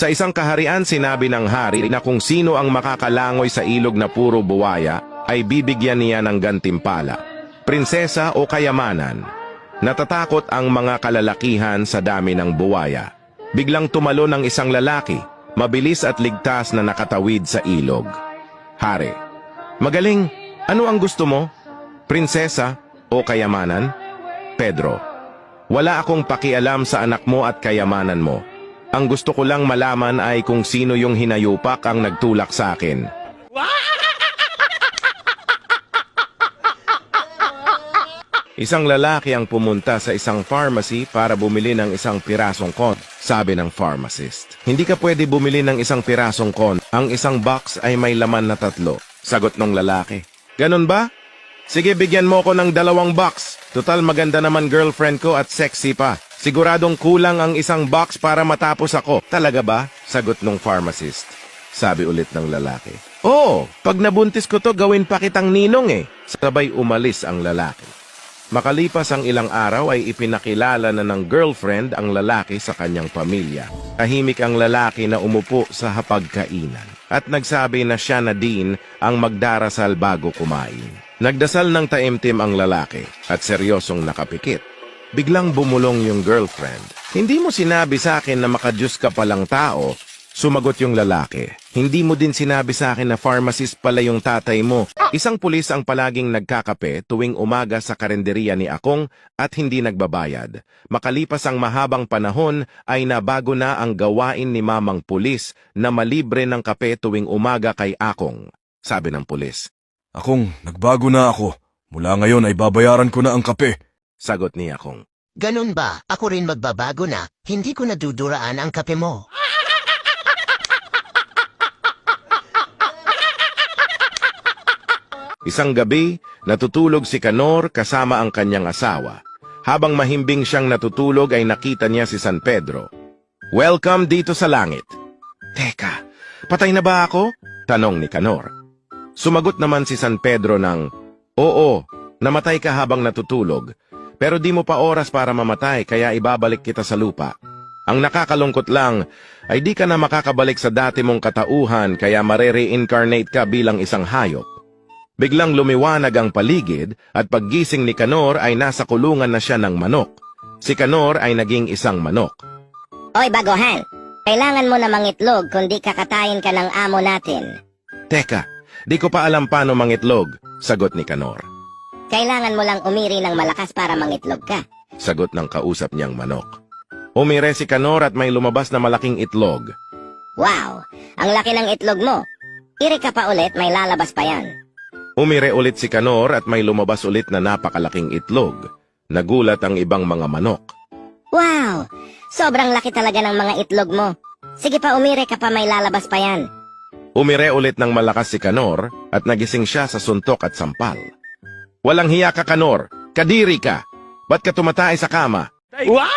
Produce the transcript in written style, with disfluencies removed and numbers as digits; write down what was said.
Sa isang kaharian sinabi ng hari na kung sino ang makakalangoy sa ilog na puro buwaya ay bibigyan niya ng gantimpala, prinsesa o kayamanan. Natatakot ang mga kalalakihan sa dami ng buwaya. Biglang tumalon ang isang lalaki, mabilis at ligtas na nakatawid sa ilog. Hari: "Magaling, ano ang gusto mo? Prinsesa o kayamanan?" Pedro: "Wala akong pakialam sa anak mo at kayamanan mo. Ang gusto ko lang malaman ay kung sino yung hinayupak ang nagtulak sa akin." Isang lalaki ang pumunta sa isang pharmacy para bumili ng isang pirasong kon. Sabi ng pharmacist, "Hindi ka pwede bumili ng isang pirasong kon. Ang isang box ay may laman na 3. Sagot ng lalaki, "Ganun ba? Sige, bigyan mo ko ng 2 box. Total maganda naman girlfriend ko at sexy pa. Siguradong kulang ang isang box para matapos ako." "Talaga ba?" sagot ng pharmacist. Sabi ulit ng lalaki, "Oo, pag nabuntis ko to gawin pa kitang ninong eh." Sabay umalis ang lalaki. Makalipas ang ilang araw ay ipinakilala na ng girlfriend ang lalaki sa kanyang pamilya. Tahimik ang lalaki na umupo sa hapagkainan at nagsabi na siya na din ang magdarasal bago kumain. Nagdasal ng taimtim ang lalaki at seryosong nakapikit. Biglang bumulong yung girlfriend. "Hindi mo sinabi sa akin na makadiyos ka palang tao." Sumagot yung lalaki, "Hindi mo din sinabi sa akin na pharmacist pala yung tatay mo." Isang pulis ang palaging nagkakape tuwing umaga sa karenderiya ni Akong at hindi nagbabayad. Makalipas ang mahabang panahon ay nabago na ang gawain ni mamang pulis na malibre ng kape tuwing umaga kay Akong. Sabi ng pulis, "Akong, nagbago na ako. Mula ngayon ay babayaran ko na ang kape." Sagot ni Akong, Ganun ba? Ako rin magbabago na. Hindi ko naduduraan ang kape mo. Isang gabi, natutulog si Canor kasama ang kanyang asawa. Habang mahimbing siyang natutulog ay nakita niya si San Pedro. "Welcome dito sa langit." "Teka, patay na ba ako?" tanong ni Canor. Sumagot naman si San Pedro ng, "Oo, namatay ka habang natutulog. Pero di mo pa oras para mamatay kaya ibabalik kita sa lupa. Ang nakakalungkot lang ay di ka na makakabalik sa dati mong katauhan kaya mare-reincarnate ka bilang isang hayop." Biglang lumiwanag ang paligid at paggising ni Canor ay nasa kulungan na siya ng manok. Si Canor ay naging isang manok. Oy, baguhan! Kailangan mo na mangitlog kundi kakatayin ka ng amo natin. "Teka, di ko pa alam paano mangitlog," sagot ni Canor. Kailangan mo lang umiri ng malakas para mangitlog ka. Sagot ng kausap niyang manok. Umire si Canor at may lumabas na malaking itlog. Wow! Ang laki ng itlog mo. Iri ka pa ulit, may lalabas pa yan. Umire ulit si Canor at may lumabas ulit na napakalaking itlog. Nagulat ang ibang mga manok. Wow! Sobrang laki talaga ng mga itlog mo. Sige pa, umiri ka pa, may lalabas pa yan. Umire ulit ng malakas si Canor at nagising siya sa suntok at sampal. "Walang hiya ka, Canor! Kadiri ka! Ba't ka tumatay sa kama?" Wow!